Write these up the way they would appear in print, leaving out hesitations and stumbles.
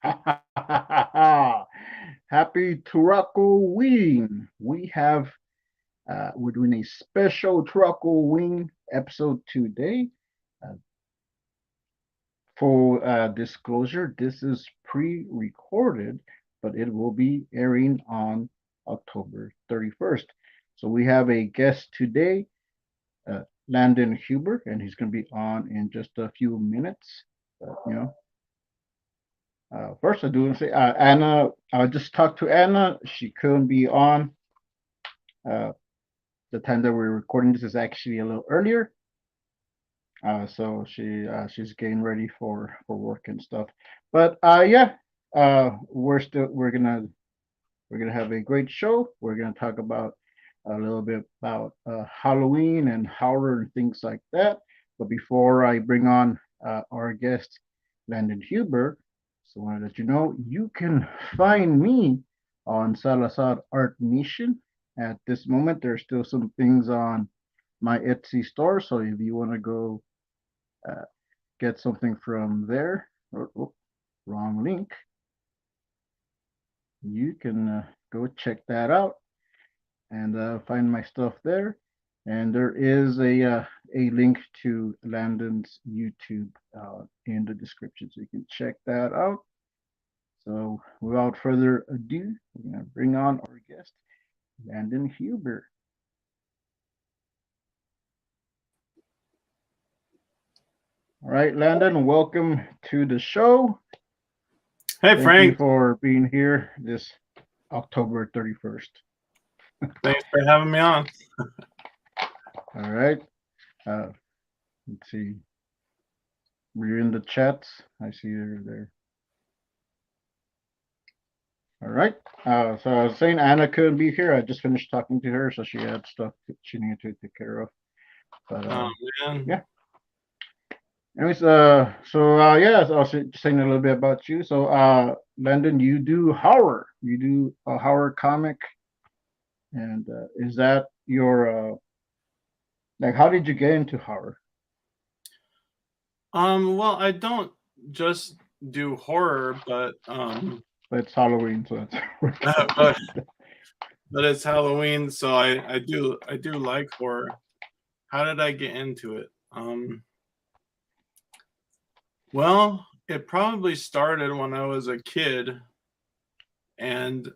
Happy Turacoween. We're doing a special Turacoween episode today. Uh, Full disclosure, this is pre-recorded, but it will be airing on October 31st. So we have a guest today, Landon Huber, and he's going to be on in just a few minutes. First, I do want to say, Anna, I just talked to Anna. She couldn't be on. Uh, the time that we're recording this is actually a little earlier. So she's getting ready for work and stuff. But yeah, we're gonna have a great show. We're gonna talk about a little bit about Halloween and horror and things like that. But before I bring on our guest, Landon Huber, so I want to let you know you can find me on Salazar Nation. At this moment, there's still some things on my Etsy store, so if you want to go uh, get something from there, wrong link, you can go check that out and find my stuff there. And there is a link to Landon's YouTube in the description, so you can check that out. So without further ado, we're gonna bring on our guest, Landon Huber. All right, Landon, welcome to the show. Hey, Thank you Frank. for being here this October 31st. Thanks for having me on. All right. Uh, let's see. We're in the chats. I see you're there. All right. So I was saying Anna couldn't be here. I just finished talking to her, so she had stuff she needed to take care of. But Oh, man. yeah. Anyways, yeah, so I was saying a little bit about you. So Landon, you do horror. You do a horror comic, and is that your like? How did you get into horror? Well, I don't just do horror, but It's Halloween, so that's but but it's Halloween, so I do like horror. How did I get into it? Well, it probably started when I was a kid, and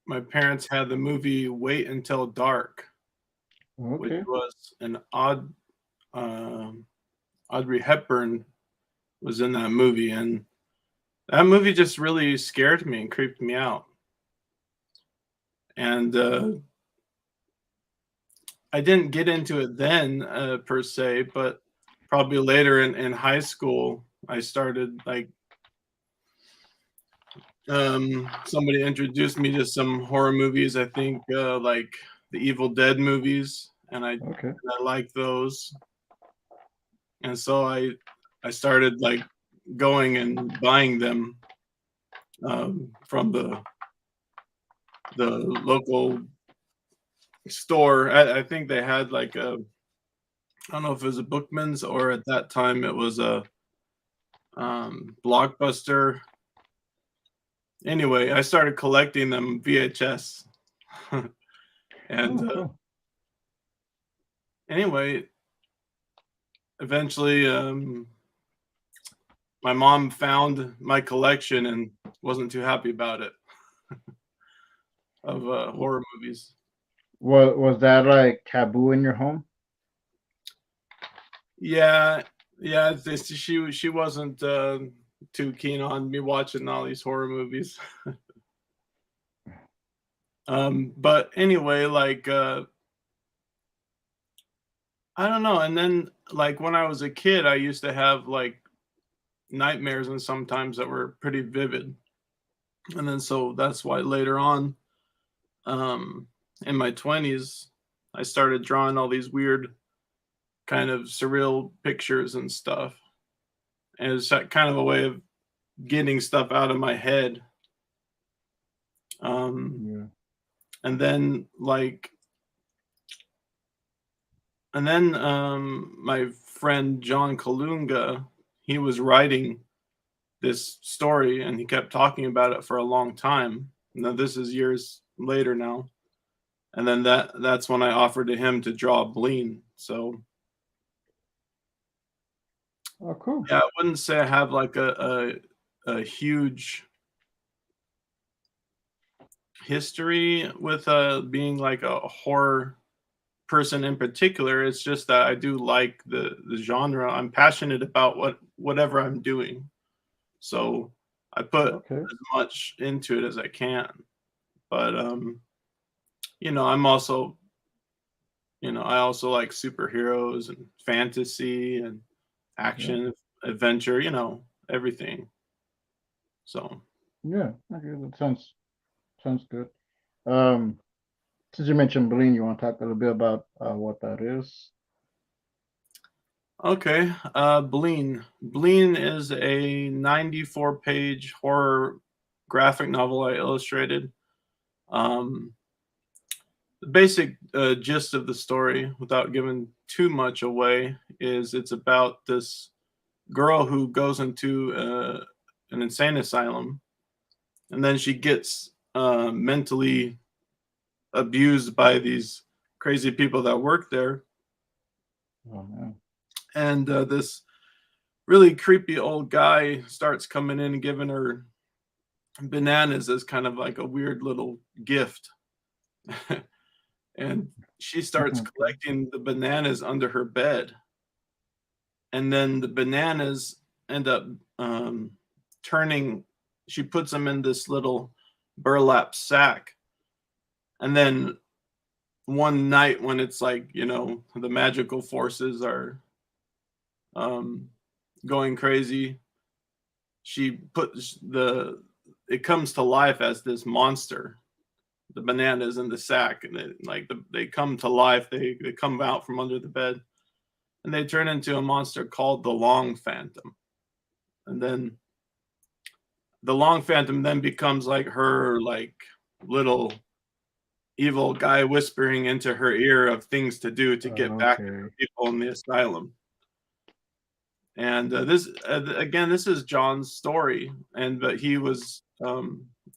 my parents had the movie Wait Until Dark, which okay. was an Audrey Hepburn was in that movie, and that movie just really scared me and creeped me out. And I didn't get into it then per se, but probably later in high school, I started like somebody introduced me to some horror movies. I think like the Evil Dead movies, and Okay. I like those. And so I started like going and buying them from the local store. I think they had like I don't know if it was a Bookman's or at that time it was a Blockbuster. Anyway, I started collecting them VHS, and Oh, cool. anyway, eventually, my mom found my collection and wasn't too happy about it of horror movies. Was that like taboo in your home? Yeah, yeah. She wasn't too keen on me watching all these horror movies. But anyway, like I don't know. And then like when I was a kid, I used to have like nightmares and sometimes that were pretty vivid. And then so that's why later on, um, in my 20s, I started drawing all these weird kind of surreal pictures and stuff. And it's that kind of a way of getting stuff out of my head. Um, Yeah. and then my friend John Kalunga, he was writing this story, and he kept talking about it for a long time. Now this is years later now, and then that's when I offered to him to draw Bleen. So Oh, cool. yeah, I wouldn't say I have like a huge history with being like a horror person in particular. It's just that I do like the genre. I'm passionate about whatever I'm doing. So I put Okay. as much into it as I can. But I'm also, I also like superheroes and fantasy and Yeah. action, adventure, everything. So Yeah. Okay. That sounds good. Um, since you mentioned Bleen, you want to talk a little bit about what that is? okay, Bleen. Bleen is a 94-page horror graphic novel I illustrated. Um, the basic gist of the story, without giving too much away, is it's about this girl who goes into an insane asylum, and then she gets mentally abused by these crazy people that work there, Oh man. and this really creepy old guy starts coming in and giving her bananas as kind of like a weird little gift. And she starts Okay. collecting the bananas under her bed, and then the bananas end up um, turning. She puts them in this little burlap sack, and then one night when it's like, the magical forces are um, going crazy, she puts the it comes to life as this monster, the bananas in the sack, and they come to life. They come out from under the bed, and they turn into a monster called the Long Phantom. And then the Long Phantom then becomes like her like little evil guy whispering into her ear of things to do to get back at Okay. the people in the asylum. And this again, this is John's story, and but he was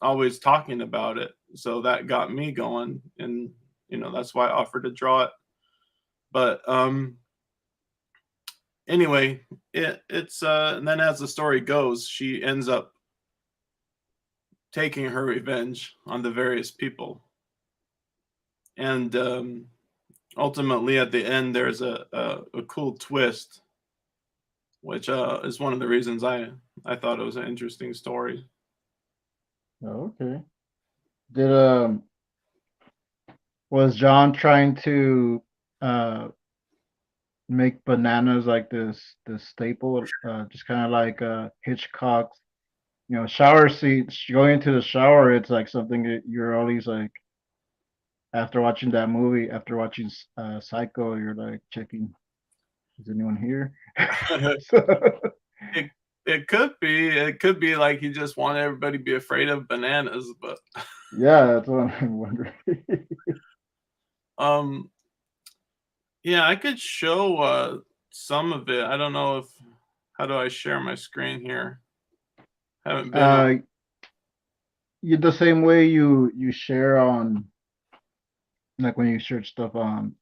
always talking about it, so that got me going, and that's why I offered to draw it. But anyway, it's and then as the story goes, she ends up taking her revenge on the various people, and ultimately at the end, there's a cool twist, which is one of the reasons I thought it was an interesting story. Okay. Did was John trying to uh make bananas like this staple, just kind of like Hitchcock's, shower seats. Going into the shower, it's like something that you're always like after watching that movie, after watching Psycho, you're like checking, is anyone here? So, it it could be like he just wanted everybody to be afraid of bananas, but yeah, that's what I'm wondering. um yeah, I could show some of it. I don't know if how do I share my screen here? Haven't been on. uh, you the same way you share on, like when you search stuff on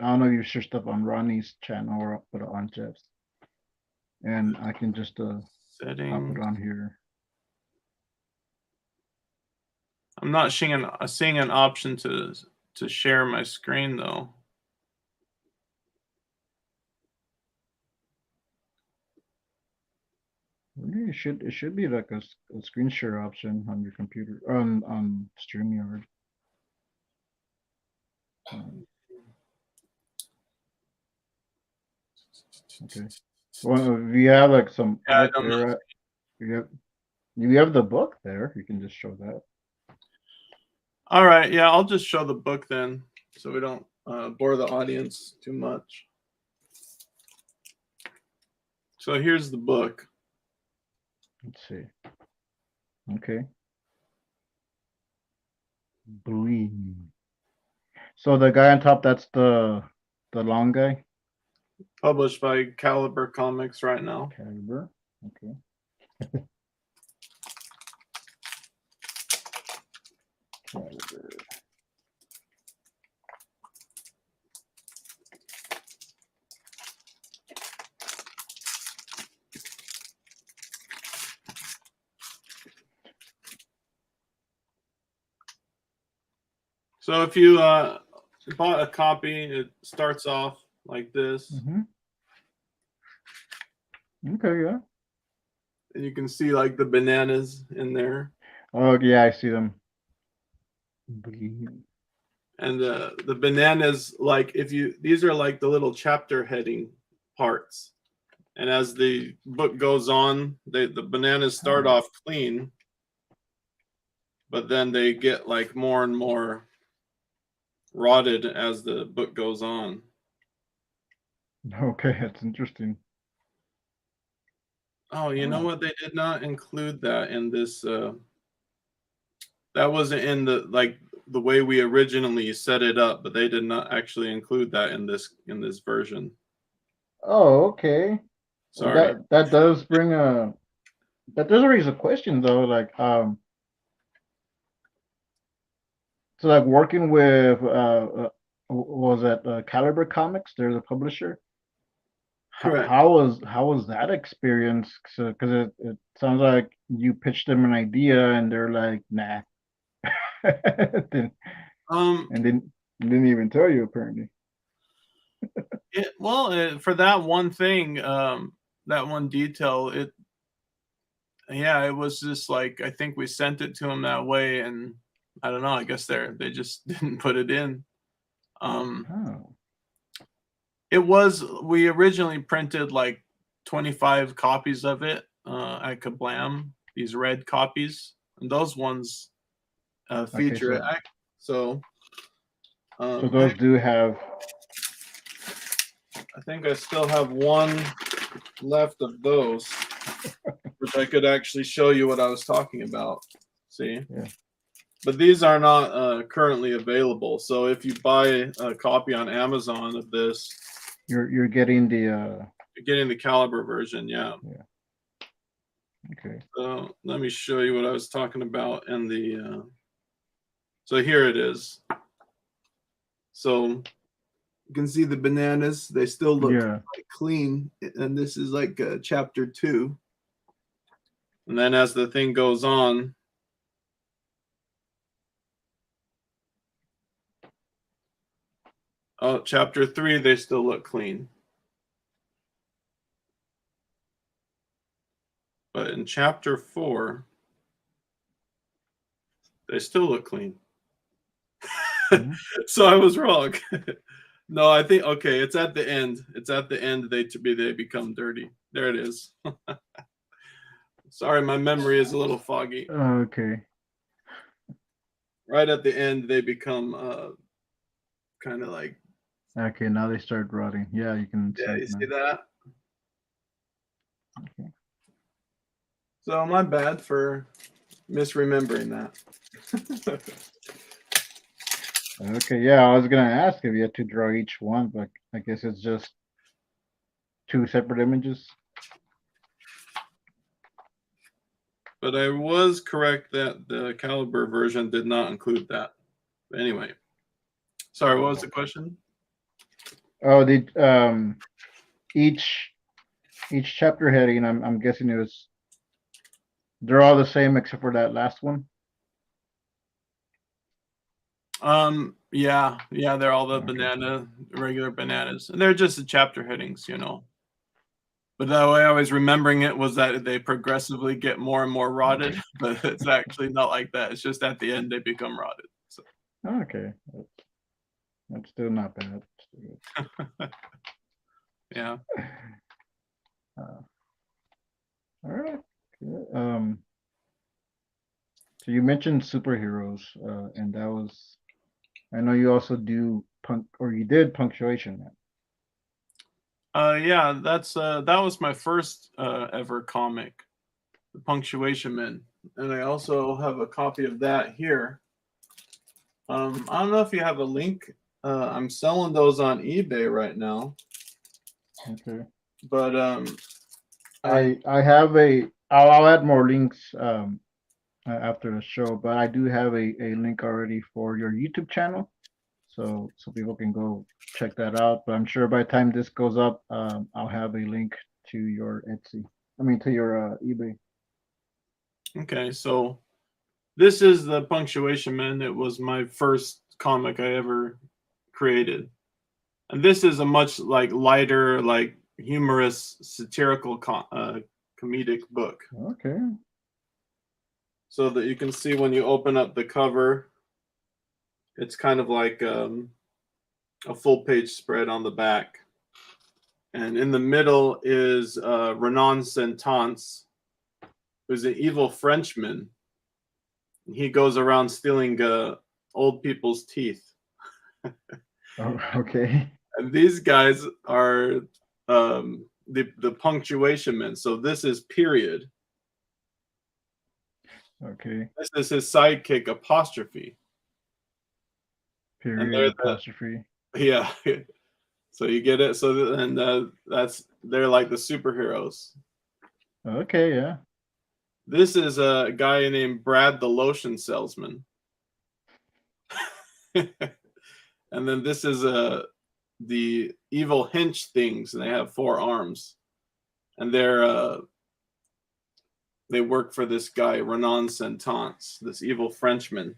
I don't know if you search stuff on Ronnie's channel or put it on Jeff's, and I can just pop it Settings. on here. I'm not seeing an option to share my screen though. Really, it should be like a screen share option on your computer on StreamYard. Um, okay. Well, if you have like some Yeah, I art don't know. there, you have the book there. You can just show that. All right, yeah, I'll just show the book then, so we don't bore the audience too much. So here's the book. Let's see. Okay. Bling. So the guy on top, that's the long guy. Published by Caliber Comics right now. Caliber. Okay. So if you bought a copy, it starts off like this. Mm-hmm. Okay, yeah. And you can see like the bananas in there. Oh, yeah, I see them. And the bananas, like these are like the little chapter heading parts. And as the book goes on, the bananas start off clean, but then they get like more and more rotted as the book goes on. Okay, that's interesting. Oh, you know what? They did not include that in this. That wasn't in the way we originally set it up, but they did not actually include that in this version. Oh, okay. Sorry. That does bring that does raise a question though, like so like working with was that Caliber Comics? They're the publisher. Correct. How was that experience? Because it sounds like you pitched them an idea and they're like, nah, and didn't even tell you apparently. For that one thing, that one detail, it was just like I think we sent it to them that way, and I don't know. I guess they just didn't put it in. Oh. We originally printed like 25 copies of it at Kablam, these red copies, and those ones feature it. So those do have. I think I still have one left of those, which I could actually show you what I was talking about. See? Yeah. But these are not currently available. So if you buy a copy on Amazon of this, you're getting the you're getting the Caliber version, yeah. Yeah. Okay. So let me show you what I was talking about in the. So here it is. So you can see the bananas; they still look clean, and this is like chapter 2. And then as the thing goes on, chapter 3, they still look clean. But in chapter 4, they still look clean. Mm-hmm. So I was wrong. No, I think, okay, it's at the end. It's at the end they become dirty. There it is. Sorry, my memory is a little foggy. Okay. Right at the end, they become kind of like. Okay, now they start rotting. Yeah, you can. Yeah, you see that? Okay. So my bad for misremembering that. Okay, yeah, I was gonna ask if you had to draw each one, but I guess it's just 2 separate images. But I was correct that the Caliber version did not include that. But anyway, sorry, what was the question? Oh, each chapter heading, I'm guessing they're all the same except for that last one. Yeah, they're all the regular bananas. And they're just the chapter headings, you know. But that way I was remembering it was that they progressively get more and more rotted, but it's actually not like that. It's just at the end they become rotted. So. Okay. That's still not bad. Yeah. All right. Good. So you mentioned superheroes, and that was. I know you also do you did punctuation. Yeah, that was my first ever comic, The Punctuation Men, and I also have a copy of that here. I don't know if you have a link. I'm selling those on eBay right now. Okay. But I have a I'll add more links after the show, but I do have a link already for your YouTube channel, so people can go check that out. But I'm sure by the time this goes up, I'll have a link to your Etsy. I mean, to your eBay. Okay, so this is the Punctuation Man. It was my first comic I ever created, and this is a much like lighter, like humorous, satirical, comedic book. Okay. So that you can see when you open up the cover, it's kind of like a full page spread on the back. And in the middle is Renan Sentance, who's an evil Frenchman. He goes around stealing old people's teeth. Oh, okay. And these guys are the punctuation men. So this is period. Okay. This is his sidekick apostrophe. And Period they're apostrophe. yeah. So you get it. So and they're like the superheroes. Okay, yeah. This is a guy named Brad the lotion salesman. And then this is the evil hench things, and they have 4 arms, and they work for this guy Renan Sentance, this evil Frenchman.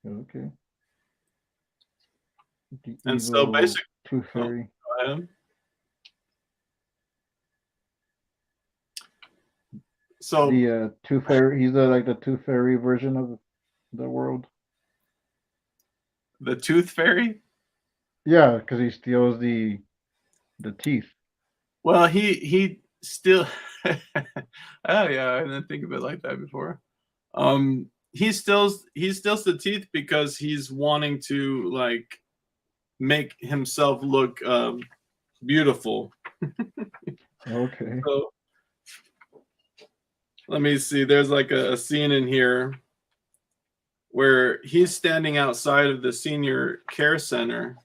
Okay. The And so evil basically, tooth fairy. So The tooth fairy. He's like the tooth fairy version of the world. the Tooth Fairy. Yeah, because he steals the teeth. Well, he still. Oh yeah, I didn't think of it like that before. He steals the teeth because he's wanting to like make himself look beautiful. Okay. So let me see. There's like a scene in here where he's standing outside of the senior care center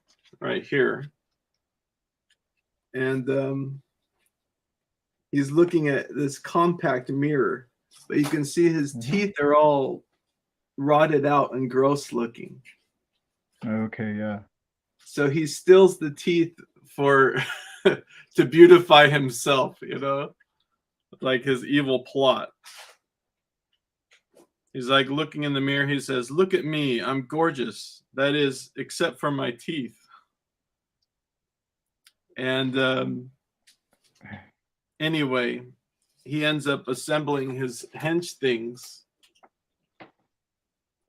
right here, and he's looking at this compact mirror, but you can see his teeth are all rotted out and gross looking. Okay, yeah. So he steals the teeth for to beautify himself, like his evil plot. He's like looking in the mirror. He says, "Look at me. I'm gorgeous. That is, except for my teeth." And anyway, he ends up assembling his hench things,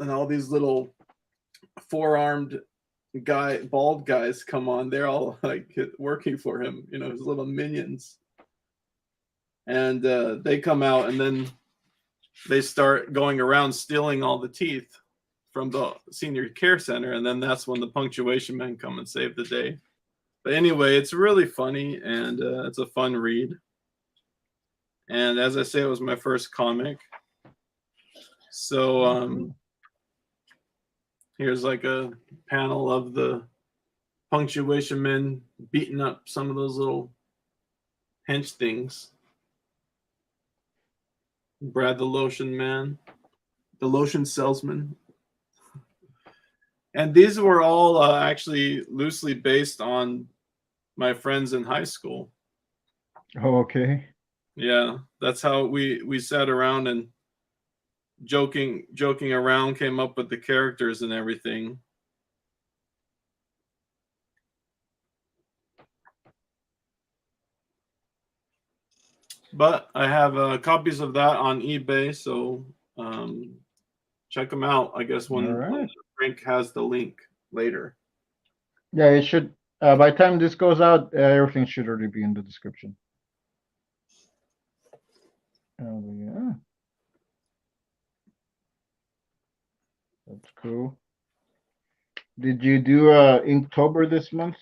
and all these little 4-armed bald guys come on. They're all like working for him, his little minions. And they come out, and then they start going around stealing all the teeth from the senior care center, and then that's when the punctuation men come and save the day. But anyway, it's really funny, and it's a fun read. And as I say, it was my first comic. So here's like a panel of the punctuation men beating up some of those little hench things. Brad the lotion man, the lotion salesman. And these were all actually loosely based on my friends in high school. Oh, okay. Yeah, that's how we sat around and joking around, came up with the characters and everything. But I have copies of that on eBay, so check them out. I guess All when right. Frank has the link later. Yeah, it should. By the time this goes out, everything should already be in the description. Oh yeah, that's cool. Did you do Inktober this month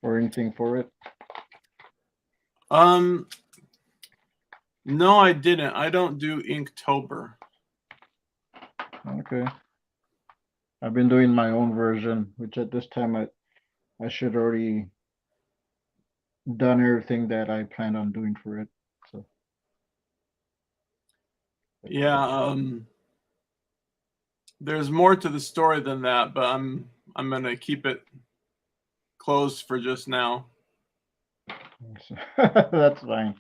or anything for it? No, I didn't. I don't do Inktober. Okay. I've been doing my own version, which at this time I should already done everything that I planned on doing for it. So Yeah, there's more to the story than that, but I'm gonna keep it closed for just now. That's fine.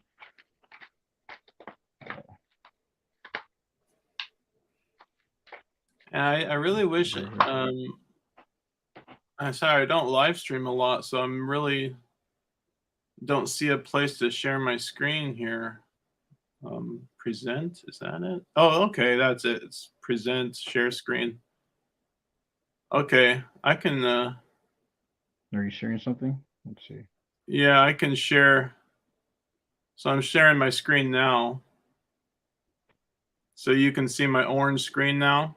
And I really wish I'm sorry, I don't live stream a lot, so I'm really don't see a place to share my screen here. Present, is that it? Oh, okay, that's it. It's present, share screen. Okay, I can Are you sharing something? Let's see. yeah, I can share. So I'm sharing my screen now. So you can see my orange screen now.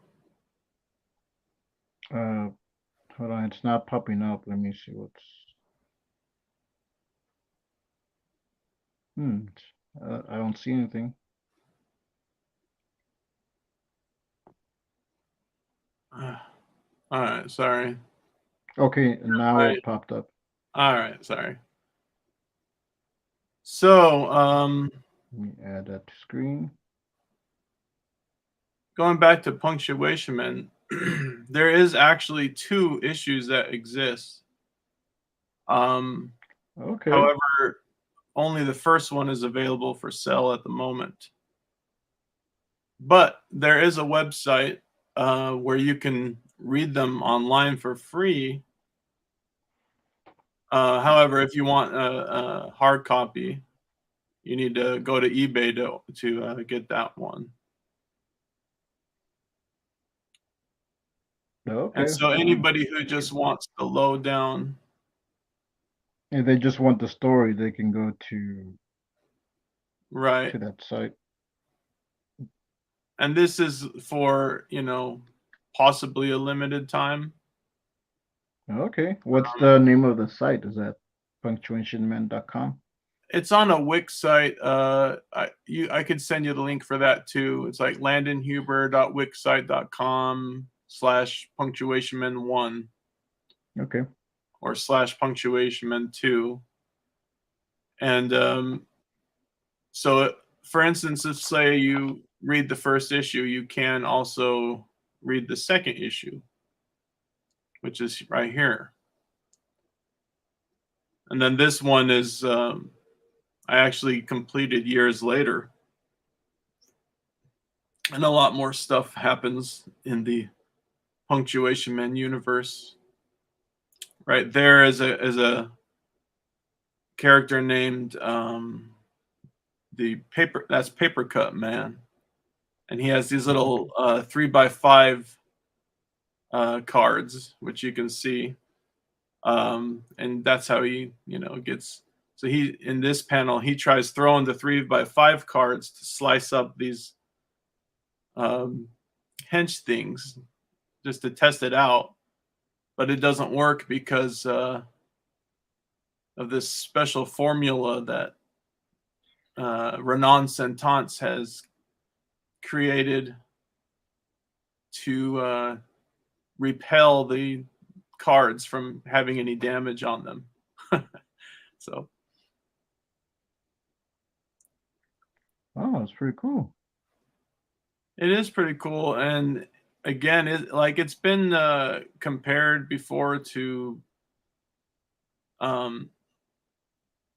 Hold on, it's not popping up. Let me see what's. Hmm. I don't see anything. All right, sorry. Okay, now it popped up. All right, sorry. So, Let me add that to screen. going back to punctuation, man, there is actually two issues that exist. Okay. However, only the first one is available for sale at the moment. But there is a website where you can read them online for free. However, if you want a hard copy, you need to go to eBay to get that one. And Okay. so Oh. anybody who just wants the lowdown, If they just want the story, they can go to right? that site. And this is for, possibly a limited time. Okay. What's the name of the site? Is that punctuationman.com? It's on a Wix site. I could send you the link for that too. It's like landonhuber.wixsite.com/punctuationman1 Okay. or /punctuationman2. And so, for instance, if say you read the first issue, you can also read the second issue, which is right here. And then this one is I actually completed years later. And a lot more stuff happens in the Punctuation Man universe. Right there is a character named the paper cut man, and he has these little 3x5 cards, which you can see, and that's how he gets. So he in this panel he tries throwing the 3x5 cards to slice up these um, hench things just to test it out, but it doesn't work because of this special formula that Renan Sentance has created to repel the cards from having any damage on them. So, Oh, that's pretty cool. it is pretty cool, and again, it's been compared before to um,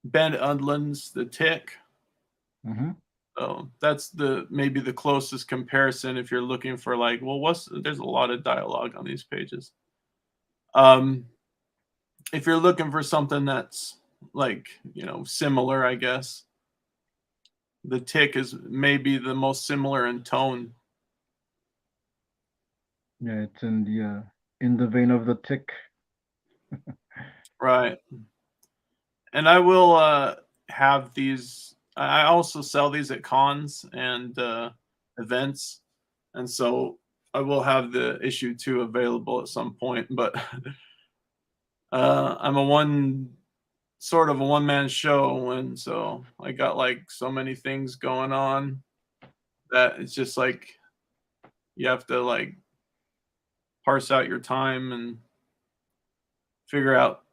Ben Udland's The Tick. Mm-hmm. So that's maybe the closest comparison if you're looking for like, well, there's a lot of dialogue on these pages. If you're looking for something that's like, similar, I guess The Tick is maybe the most similar in tone. Yeah, it's in the vein of the tick. Right. And I will have these. I also sell these at cons and events, and so I will have the issue 2 available at some point. But I'm sort of a one-man show, and so I got like so many things going on that it's just like you have to like parse out your time and figure out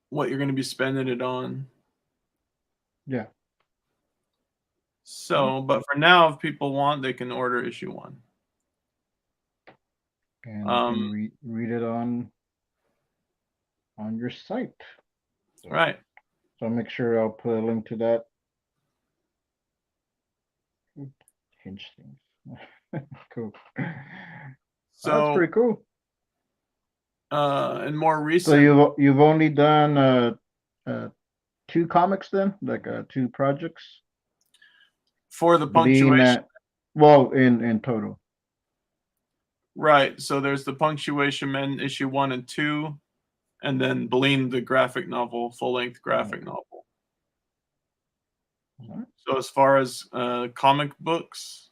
what you're going to be spending it on. Yeah. So, but for now, if people want, they can order issue 1. And you can read it on your site. So, right. So I'll make sure I'll put a link to that. Hinge things. Cool. So that's pretty cool. And more recent. So you've only done 2 comics then, like 2 projects for the punctuation. Well, in total. Right. So there's the Punctuation Men issue 1 and 2, and then Bleen the graphic novel, full-length graphic novel. So as far as comic books,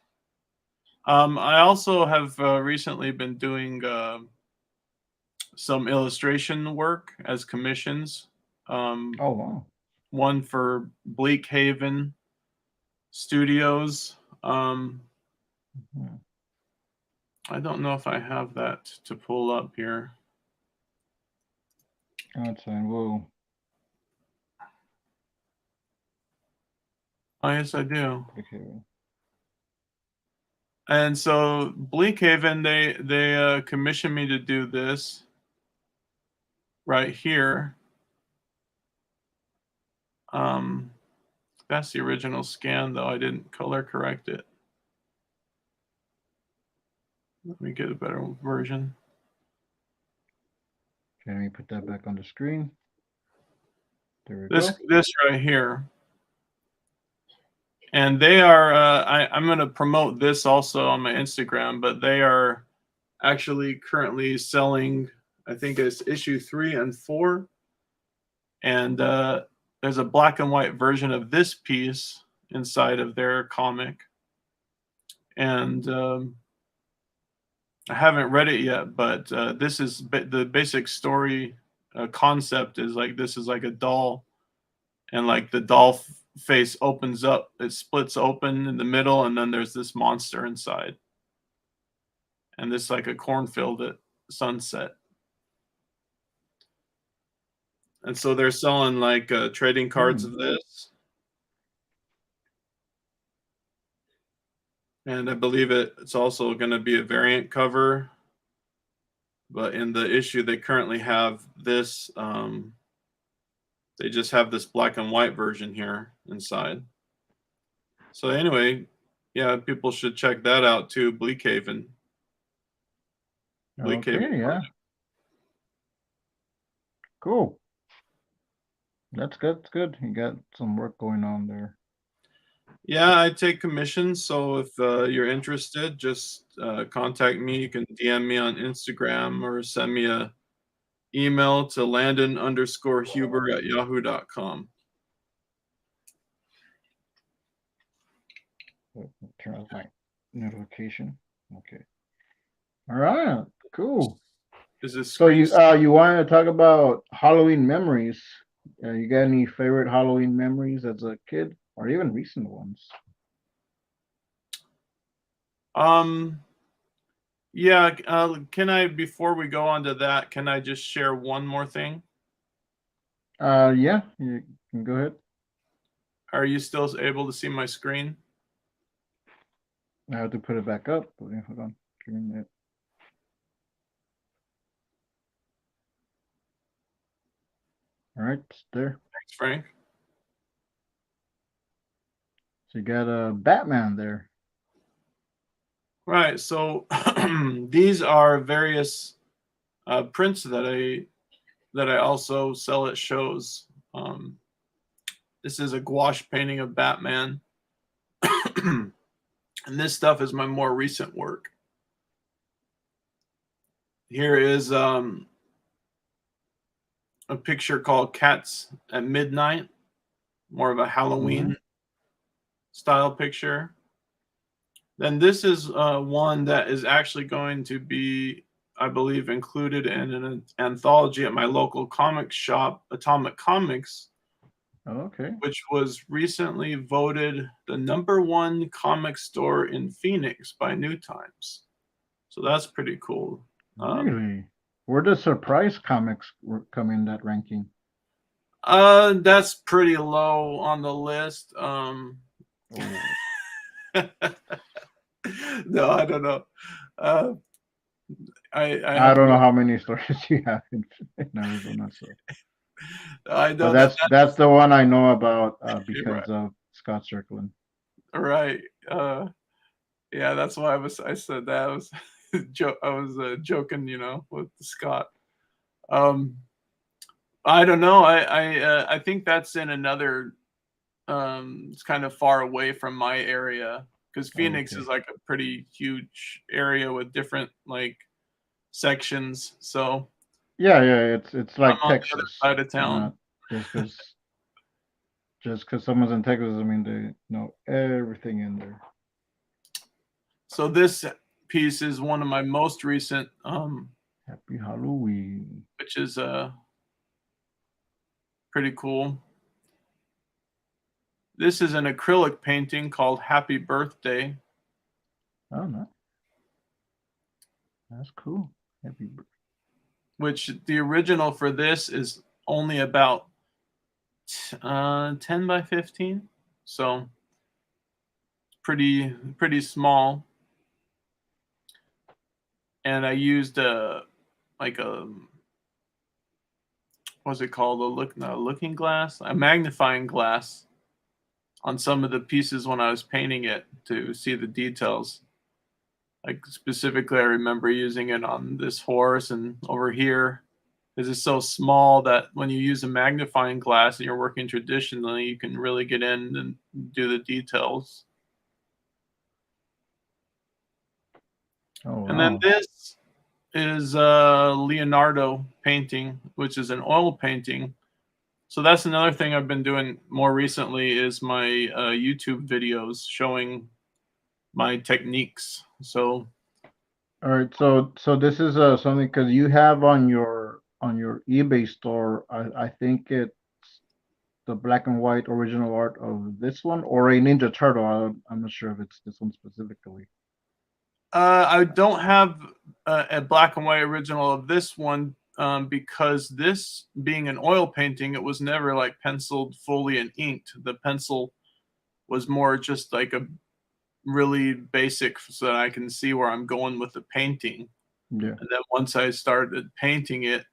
I also have recently been doing some illustration work as commissions. Oh wow! One for Bleak Haven Studios. I don't know if I have that to pull up here. That's fine. Whoa. Oh, yes, I do. And so Bleak Haven, they commissioned me to do this right here. That's the original scan, though. I didn't color correct it. Let me get a better version. Okay, let me put that back on the screen. There we go. This right here. And they are, I'm going to promote this also on my Instagram, but they are actually currently selling, I think it's issue 3 and 4. And there's a black and white version of this piece inside of their comic. And I haven't read it yet, but this is the basic story concept is like, this is like a doll, and like the doll face opens up, it splits open in the middle, and then there's this monster inside. And this like a cornfield at sunset. And so they're selling like trading cards of this. And I believe it's also going to be a variant cover. But in the issue, they currently have this. They just have this black and white version here inside. So anyway, yeah, people should check that out too. Bleak Haven. Okay, Haven. Yeah. Cool. That's good. That's good. You got some work going on there. Yeah, I take commissions. So if you're interested, just contact me. You can DM me on Instagram or send me a email to Landon_Huber@yahoo.com. Turn off my notification. Okay. All right. Cool. Is this so you wanted to talk about Halloween memories? You got any favorite Halloween memories as a kid, or even recent ones? Yeah. Can I, before we go on to that, can I just share one more thing? Yeah, you can go ahead. Are you still able to see my screen? I have to put it back up. Hold on. Give me a minute. All right, it's there. Thanks, Frank. So you got a Batman there. Right. So these are various prints that I also sell at shows. This is a gouache painting of Batman. And this stuff is my more recent work. Here is a picture called Cats at Midnight, more of a Halloween style picture. Then this is one that is actually going to be, I believe, included in an anthology at my local comic shop, Atomic Comics. Okay. Which was recently voted the #1 comic store in Phoenix by New Times. So that's pretty cool. Really? Where does Surprise Comics come in that ranking? That's pretty low on the list. No, I don't know. Uh, I I have don't know no. how many stories you have in Arizona, so I but know that that's the one I know about right. because of Scott Strickland. Right. Yeah, that's why I said that. I was I was joking, with Scott. Um, I don't know. I think that's in another. It's kind of far away from my area because Phoenix Okay. is like a pretty huge area with different like sections. So Yeah, yeah, it's I'm like on the other Texas. side of Not town. just because someone's in Texas, I mean they know everything in there. So this piece is one of my most recent, Happy Halloween. which is pretty cool. This is an acrylic painting called Happy Birthday, Oh no, that's cool. Happy birthday. which the original for this is only about 10 by 15. So pretty small. And I used like a what's it called? A looking glass, a magnifying glass on some of the pieces when I was painting it to see the details. Like specifically, I remember using it on this horse and over here. Because it's so small that when you use a magnifying glass and you're working traditionally, you can really get in and do the details. Oh And then wow. this is Leonardo painting, which is an oil painting. So that's another thing I've been doing more recently is my YouTube videos showing my techniques. So All right, so this is something because you have on your eBay store. I think it's the black and white original art of this one or a Ninja Turtle. I'm not sure if it's this one specifically. I don't have a black and white original of this one because this being an oil painting, it was never like penciled fully and inked. The pencil was more just like a really basic so that I can see where I'm going with the painting. Yeah. And then once I started painting it,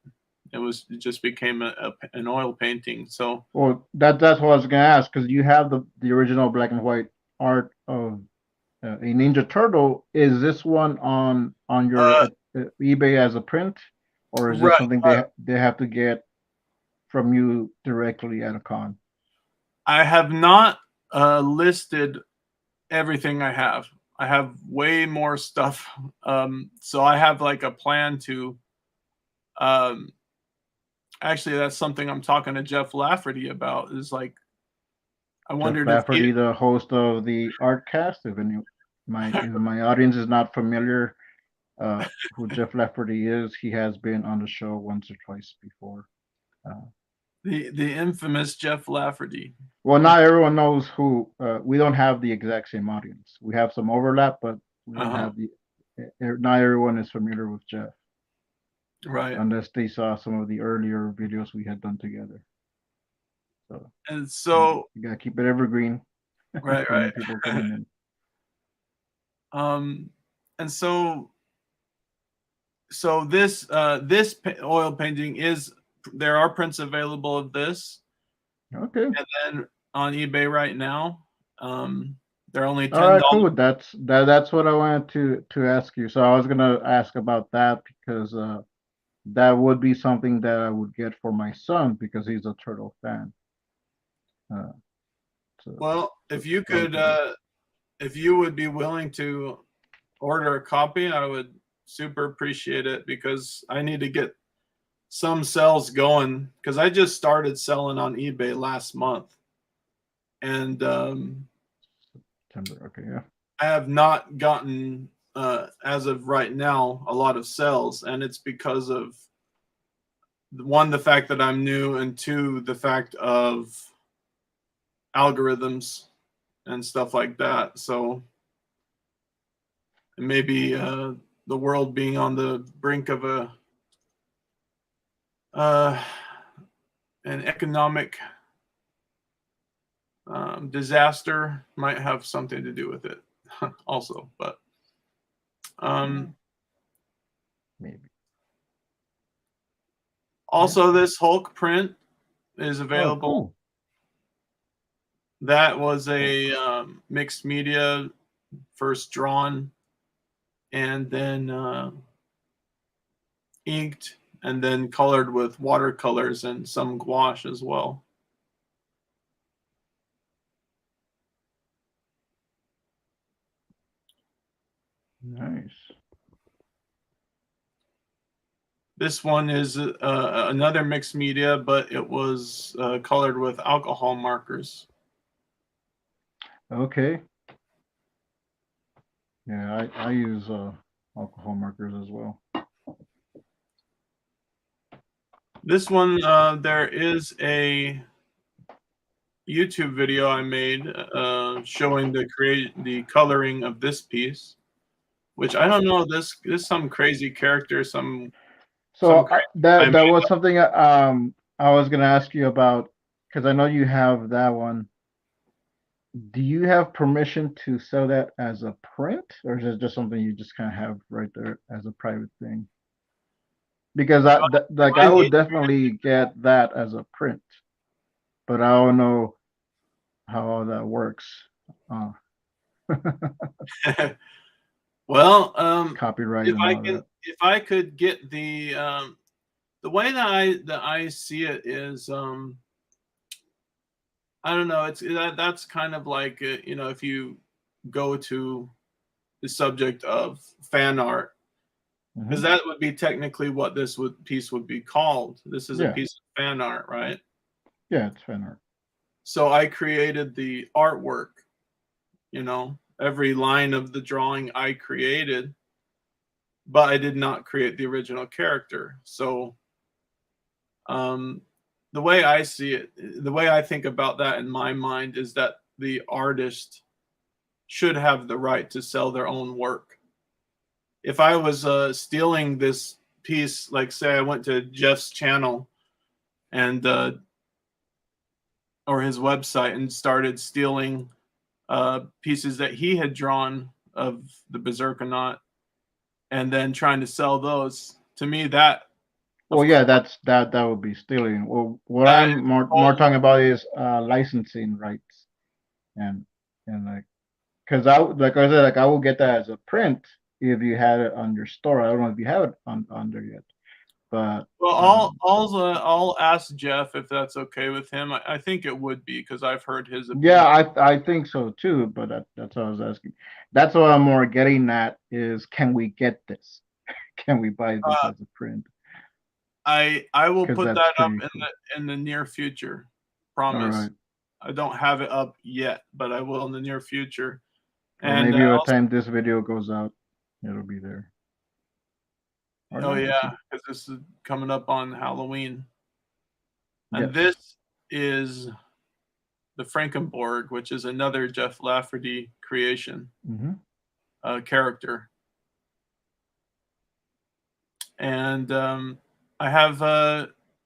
it just became an oil painting. So Well, that's what I was gonna ask because you have the original black and white art of a Ninja Turtle. Is this one on your uh, eBay as a print, or is this right, something they have to get from you directly at a con? I have not listed everything I have. I have way more stuff. So I have like a plan to um actually that's something I'm talking to Jeff Lafferty about is like I Jeff wondered if he Lafferty, the host of the Artcast. If my audience is not familiar, who Jeff Lafferty is, he has been on the show once or twice before. Uh, the infamous Jeff Lafferty. well, not everyone knows who. We don't have the exact same audience. We have some overlap, but we don't Uh-huh. have the. Not everyone is familiar with Jeff Right. unless they saw some of the earlier videos we had done together. So And you so gotta keep it evergreen right, for new people right. coming in. um and so this oil painting is there are prints available of this Okay. and then on eBay right now. They're only All $10. right, cool. That's what I wanted to ask you. So I was gonna ask about that because that would be something that I would get for my son because he's a turtle fan. Uh, so Well, so that would be if you would be willing to order a copy, I would super appreciate it because I need to get some sales going because I just started selling on eBay last month, and September. Okay, yeah. I have not gotten as of right now a lot of sales, and it's because of one, the fact that I'm new, and two, the fact of algorithms and stuff like that. So maybe the world being on the brink of uh, an economic disaster might have something to do with it. also, but Maybe. also this Hulk print is Oh, available. cool. That was a mixed media, first drawn and then inked and then colored with watercolors and some gouache as well. Nice. This one is another mixed media, but it was colored with alcohol markers. Okay. Yeah, I use alcohol markers as well. This one, there is a YouTube video I made showing the coloring of this piece, which I don't know. This is some crazy character, some So crazy I that made was up. something I was gonna ask you about, because I know you have that one. Do you have permission to sell that as a print, or is it just something you just kind of have right there as a private thing? Because like I I would need definitely get that as a print, but I don't know how all that works. Uh, well, Copyright and all that. if I could get the way that I see it is I don't know. It's that's kind of like if you go to the subject of fan art, because Hmm. that would be technically what this piece would be called. This is a Yeah, piece of fan art, right? yeah, it's fan art. So I created the artwork. Every line of the drawing I created, but I did not create the original character. So um, the way I see it, the way I think about that in my mind is that the artist should have the right to sell their own work. If I was stealing this piece, like say I went to Jeff's channel and or his website and started stealing pieces that he had drawn of the Berserkernaut and then trying to sell those, to me that Well, of yeah, course that would be stealing. Well, what that I'm is more totally talking about is licensing rights and like, because I said, like I will get that as a print if you had it on your store. I don't know if you have it on there yet, but well. um, I'll ask Jeff if that's okay with him. I think it would be because I've heard his yeah, opinion. I think so too. But that's what I was asking. That's what I'm more getting at is, can we get this? Can we buy this Uh, as a print? I will Because put that's that up pretty cool. in the near future. All Promise. right. I don't have it up yet, but I will in the near future. Well, And maybe by the also, time this video goes out, it'll be there. Or oh no, we'll yeah, see. because this is coming up on Halloween. And Yes. this is the Frankenborg, which is another Jeff Lafferty creation Hmm. character. And I have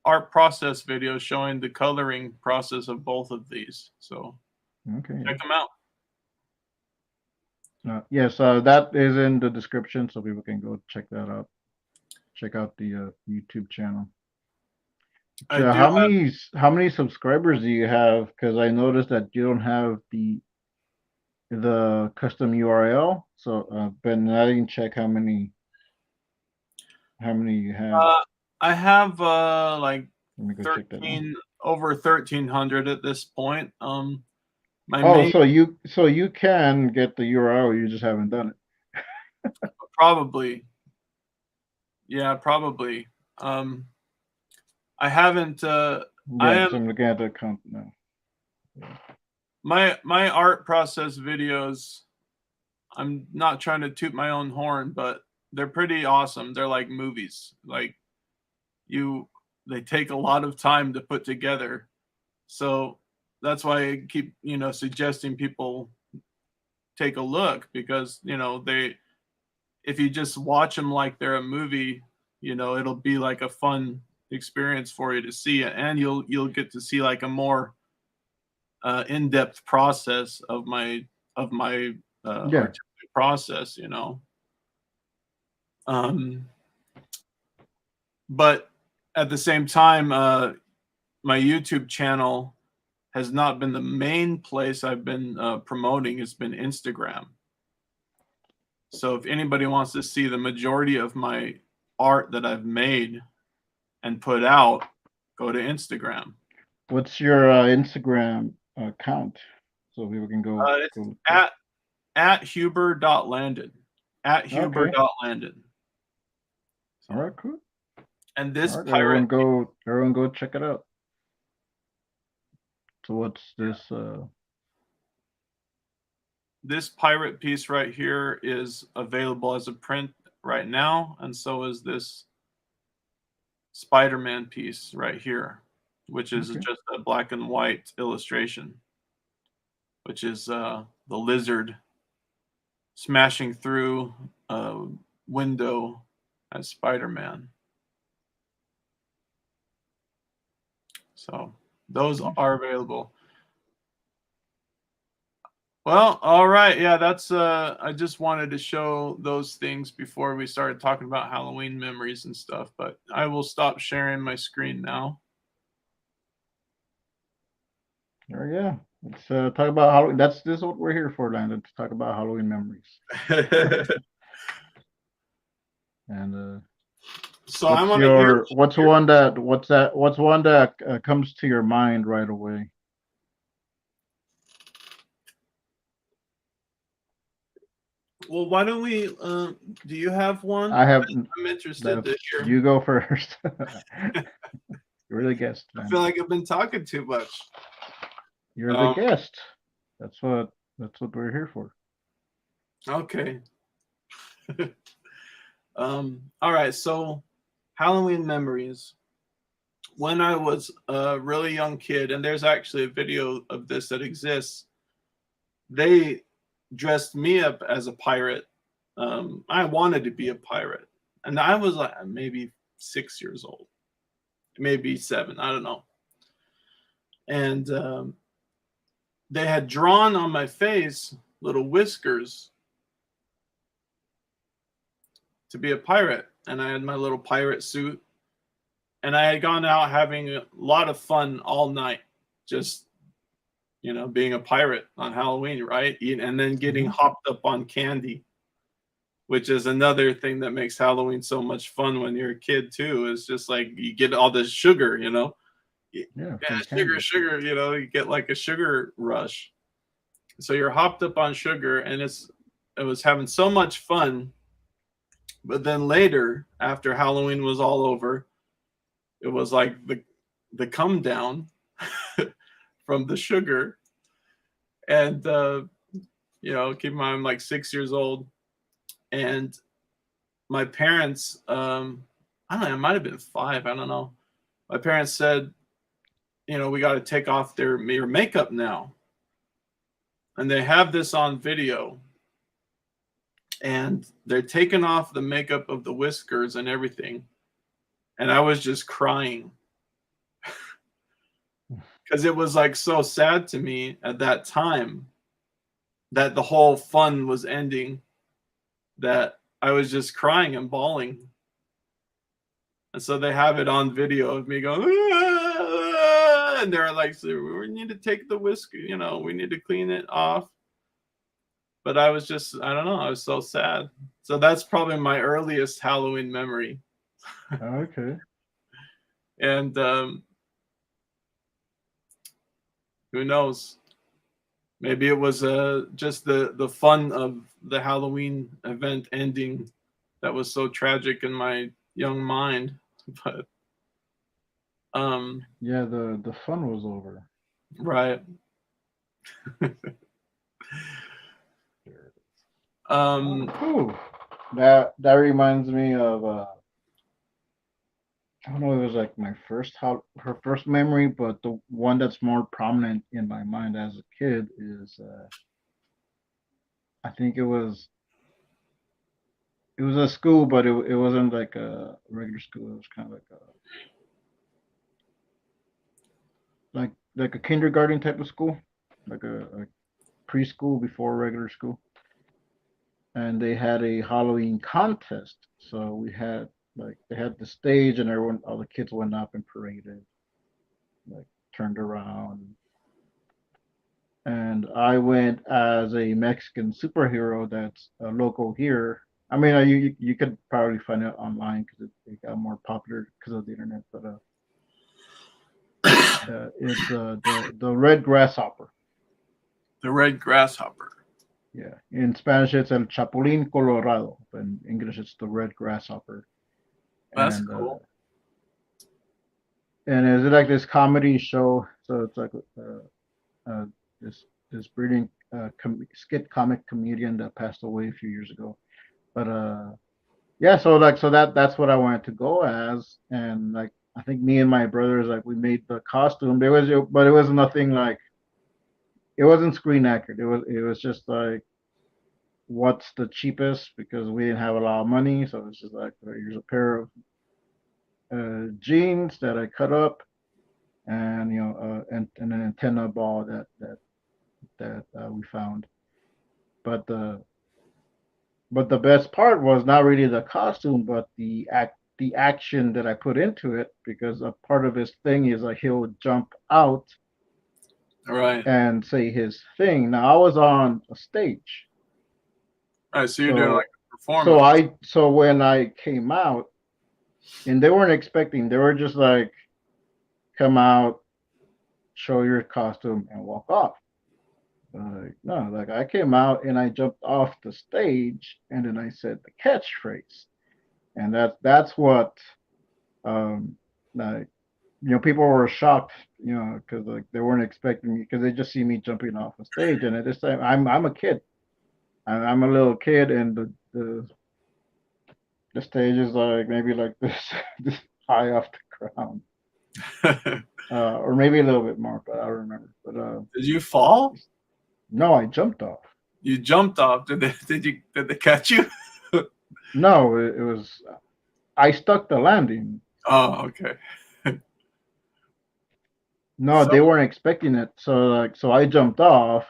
art process videos showing the coloring process of both of these. So Okay. check them out. Yes, that is in the description, so people can go check that out. Check out the YouTube channel. I do have How many subscribers do you have? Because I noticed that you don't have the custom URL. So, but I didn't check how many you have. uh, I have like Let me go check that now. 13 over 1300 at this point. My Oh, main so you can get the URL, you just haven't done probably, yeah, probably. Um, I haven't. it. I Yeah, am because I'm looking at the account now. my art process videos. I'm not trying to toot my own horn, but they're pretty awesome. They're like movies. Like you, they take a lot of time to put together. So that's why I keep suggesting people take a look because they if you just watch them like they're a movie, it'll be like a fun experience for you to see it, and you'll get to see like a more in-depth process of my Yeah, artistic process, you know. Um, but at the same time, my YouTube channel has not been the main place I've been promoting. It's been Instagram. So if anybody wants to see the majority of my art that I've made and put out, go to Instagram. What's your Instagram account so people can go It's look at? at Huber.Landon. At Okay. Huber.Landon. All So, right. Cool. and All right. Everyone go check it out. So what's this? this pirate piece right here is available as a print right now, and so is this Spider-Man piece right here, which is Okay. just a black and white illustration, which is the lizard smashing through a window as Spider-Man. So those Nice. are available. Well, all right. Yeah, that's I just wanted to show those things before we started talking about Halloween memories and stuff, but I will stop sharing my screen now. There, yeah. Let's talk about Halloween. This is what we're here for, Landon, to talk about Halloween memories. And So I want to hear what's one that comes to your mind right away? well, why don't we do you have one? I have I'm interested that to hear. you go first. You're the guest, I feel man. like I've been talking too much. You're the Um, guest. That's what we're here for. okay. All right, so Halloween memories. When I was a really young kid, and there's actually a video of this that exists, they dressed me up as a pirate. I wanted to be a pirate, and I was like maybe 6 years old, maybe 7, I don't know. And they had drawn on my face little whiskers to be a pirate, and I had my little pirate suit, and I had gone out having a lot of fun all night, just being a pirate on Halloween, right? And then getting Hmm. hopped up on candy, which is another thing that makes Halloween so much fun when you're a kid too. Is just like you get all this sugar, yeah, Yeah, free sugar, candy. sugar, you get like a sugar rush. So you're hopped up on sugar, and it was having so much fun. But then later, after Halloween was all over, it was like the come down from the sugar, and keep in mind I'm like 6 years old, and my parents, I don't know, it might have been 5, I don't know. My parents said, we got to take off your makeup now, and they have this on video, and they're taking off the makeup of the whiskers and everything, and I was just crying because it was like so sad to me at that time that the whole fun was ending, that I was just crying and bawling. And so they have it on video of me going, "Ah!" And they're like, so we need to take the whiskey, we need to clean it off. But I was just, I don't know, I was so sad. So that's probably my earliest Halloween memory. Okay. And who knows? Maybe it was just the fun of the Halloween event ending that was so tragic in my young mind. But Yeah, the fun was over. right. Oh, um, cool. That reminds me of I don't know. It was like my her first memory, but the one that's more prominent in my mind as a kid is I think it was a school, but it wasn't like a regular school. It was kind of like a kindergarten type of school, like a preschool before regular school. and they had a Halloween contest. So we had like they had the stage, and everyone, all the kids went up and paraded, like turned around, and I went as a Mexican superhero that's local here. I mean, you could probably find it online because it got more popular because of the internet. But it's the red grasshopper. The red grasshopper. Yeah, in Spanish it's el chapulín colorado, but in English it's the red grasshopper. That's And cool. it's like this comedy show. So it's like this brilliant skit comic comedian that passed away a few years ago. But yeah, so that's what I wanted to go as, and like I think me and my brothers like we made the costume. But it was nothing like it wasn't screen accurate. It was just like what's the cheapest because we didn't have a lot of money, so it's just like here's a pair of jeans that I cut up, and and an antenna ball that we found. But the best part was not really the costume, but the action that I put into it because a part of his thing is like he'll jump out All right. and say his thing. Now I was on a stage, All right. So you're doing like so a performance. when I came out and they weren't expecting, they were just like come out, show your costume, and walk off. No, like I came out and I jumped off the stage and then I said the catchphrase, and that's what um like people were shocked, because like they weren't expecting me because they just see me jumping off the stage, and at this time I'm a kid, I'm a little kid, and the stage is like maybe like this this high off the ground, or maybe a little bit more, but I don't remember. But Did you fall? no, I jumped off. You jumped off. Did they catch you? No, it was I stuck the landing. Oh, okay. No, So they weren't expecting it, so I jumped off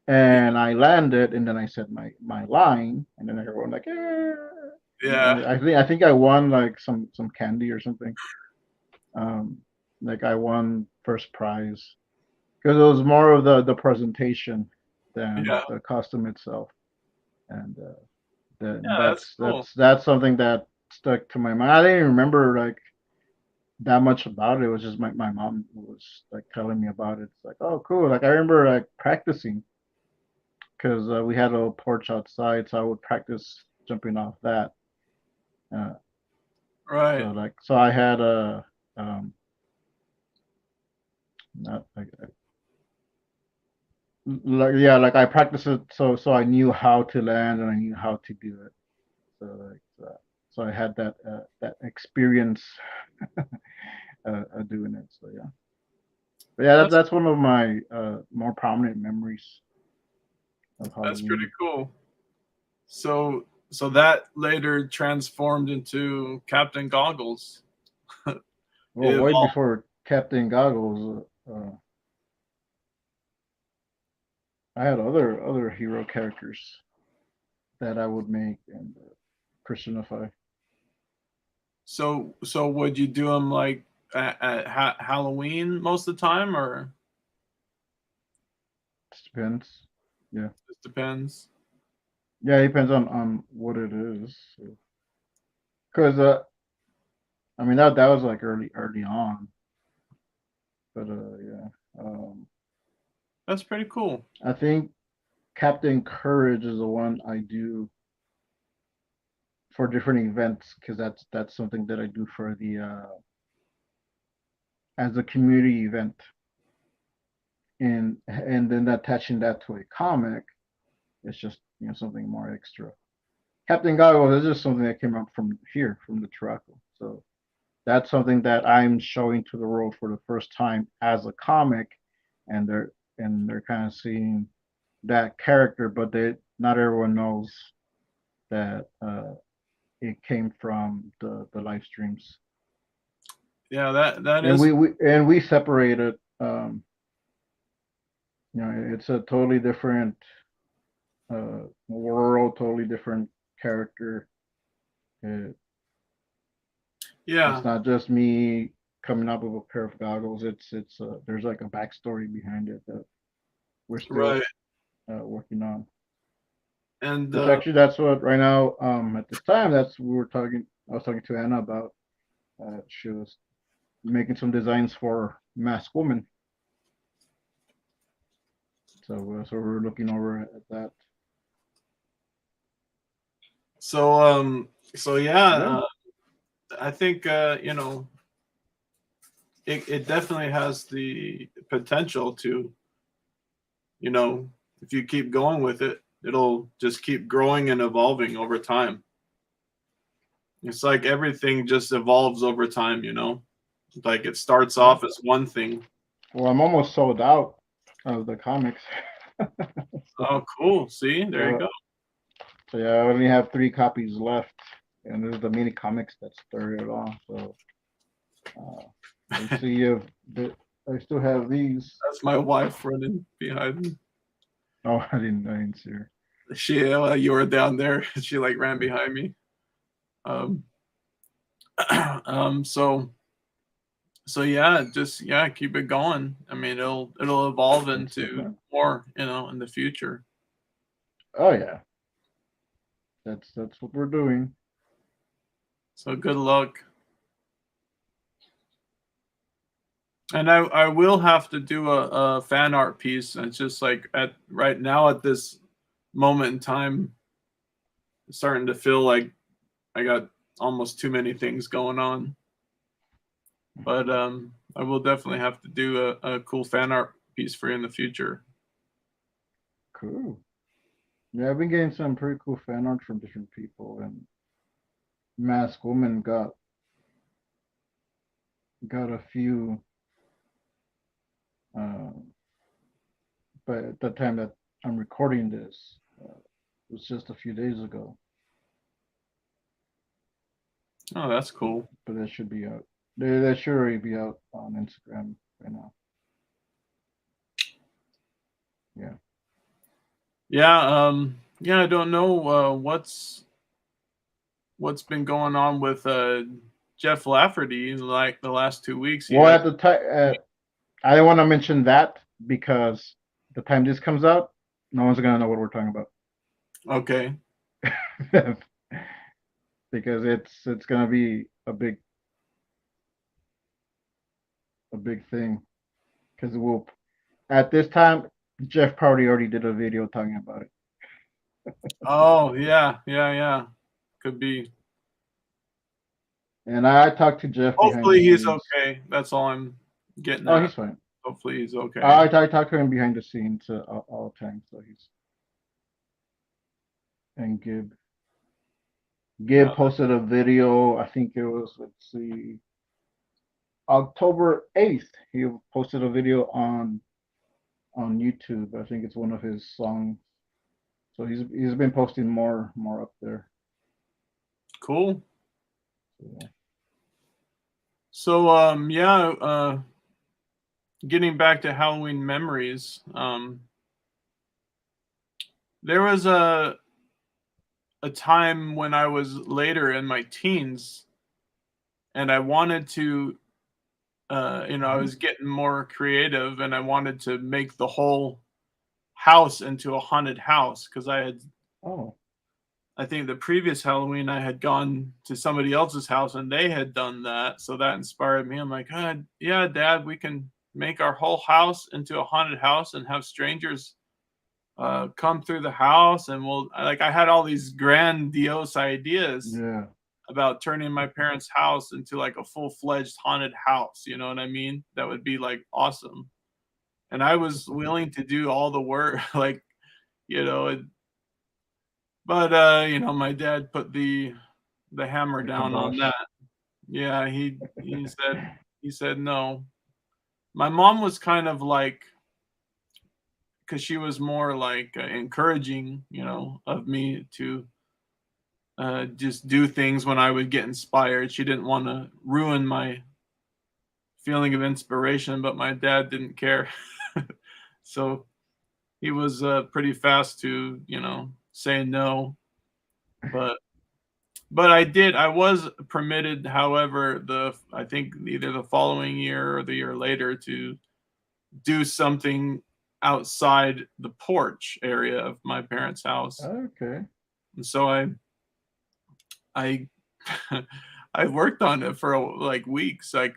and I landed, and then I said my line, and then everyone like, eh. yeah, I think I won like some candy or something. Um, like I won first prize because it was more of the presentation than yeah, the costume itself, and yeah. That's cool. that's something that stuck to my mind. I didn't remember like that much about it. It was just my mom was like telling me about it. It's like, oh, cool. Like I remember like practicing because we had a little porch outside, so I would practice jumping off that. Uh, Right. so I had a not like yeah, like I practiced it, so I knew how to land and I knew how to do it. So so I had that experience doing it. So yeah, but yeah, That's that's one of my more prominent memories of that's pretty Halloween. cool. So that later transformed into Captain Goggles. Well, It way evolved. before Captain Goggles, I had other hero characters that I would make and personify. So would you do them like at Halloween most of the time, or Depends. Yeah, just depends? yeah, it depends on what it is. Because I mean that was like early on, but yeah. That's pretty cool. I think Captain Courage is the one I do for different events because that's something that I do for the as a community event, and then attaching that to a comic, it's just something more extra. Captain Goggles is just something that came up from here from the Turaco, so that's something that I'm showing to the world for the first time as a comic, and they're kind of seeing that character, but they not everyone knows that it came from the live streams, Yeah, that and is we separated. It's a totally different world, totally different character. It, Yeah, it's not just me coming up with a pair of goggles. It's there's like a backstory behind it that we're still right. working on. And Which actually, that's what right now. At this time, that's what we were talking. I was talking to Anna about. She was making some designs for masked woman. So we're looking over at that. so so yeah, Yeah, I think it definitely has the potential to, if you keep going with it, it'll just keep growing and evolving over time. It's like everything just evolves over time. Like it starts yeah. off as one thing. Well, I'm almost sold out of the comics. Oh, cool. See, there you so, go. so yeah, I only have 3 copies left, and this is the mini comics that started it on. So let's see if I still have these. That's my wife running behind me. Oh, I didn't see her. You were down there. She like ran behind me. Um, so yeah, just keep it going. I mean, it'll evolve Thanks, into man. more, in the future. Oh yeah, that's what we're doing. So good luck. And I will have to do a fan art piece. And it's just like at right now at this moment in time, it's starting to feel like I got almost too many things going on. But I will definitely have to do a cool fan art piece for you in the future. Cool. Yeah, I've been getting some pretty cool fan art from different people, and Masked Woman got a few. Uh, but at the time that I'm recording this, it was just a few days ago. Oh, that's But, cool. but that should be out. That should already be out on Instagram right now. Yeah. Yeah, I don't know what's been going on with Jeff Lafferty like the last 2 weeks. He Well, had at the time, I didn't want to mention that because the time this comes out, no one's gonna know what we're talking about. okay. Because it's gonna be a big thing. Because we'll at this time, Jeff probably already did a video talking about it. Oh yeah, yeah. Could be. And I talked to Jeff behind the Hopefully he's scenes. okay. That's all I'm getting Oh, at. he's fine. Hopefully he's okay. I talked to him behind the scenes all the time. So he's and Gib Yeah, posted a video. I think it was, let's see, October 8th. He posted a video on YouTube. I think it's one of his songs. So he's been posting more up there. cool. So, yeah. So getting back to Halloween memories, there was a time when I was later in my teens and I wanted to I Mhm. was getting more creative and I wanted to make the whole house into a haunted house because Oh, I think the previous Halloween I had gone to somebody else's house and they had done that. So that inspired me. I'm like, yeah, Dad, we can make our whole house into a haunted house and have strangers come through the house. And I had all these grandiose ideas yeah. about turning my parents' house into like a full-fledged haunted house. You know what I mean? That would be like awesome. And I was willing to do all the work, like, you know, but my dad put the hammer The down on that. kibosh. Yeah, he said no. My mom was kind of like, because she was more like encouraging, of me to just do things when I would get inspired. She didn't want to ruin my feeling of inspiration, but my dad didn't care. So he was pretty fast to say no, but I was permitted, however, I think either the following year or the year later to do something outside the porch area of my parents' house. Okay. And so I I worked on it for like weeks. I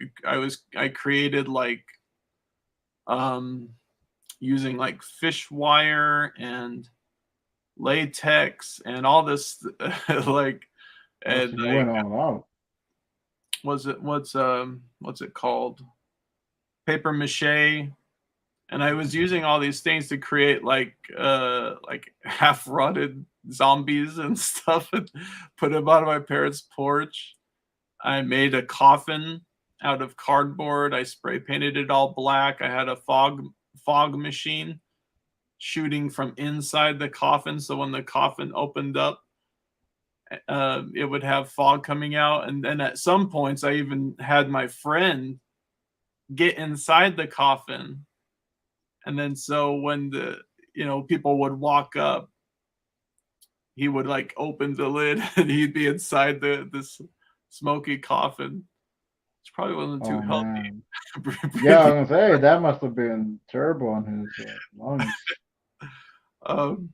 created like um using like fish wire and latex and all this like, Oh, so and you I went all out. what's it called, paper mache, and I was using all these things to create like half rotted zombies and stuff and put them on my parents' porch. I made a coffin out of cardboard. I spray painted it all black. I had a fog machine shooting from inside the coffin, so when the coffin opened up, it would have fog coming out. And then at some points, I even had my friend get inside the coffin, and then so when the people would walk up, he would like open the lid and he'd be inside this smoky coffin. It probably wasn't too Oh healthy. man. Yeah, Breathing. I was gonna say that must have been terrible on his lungs. Um,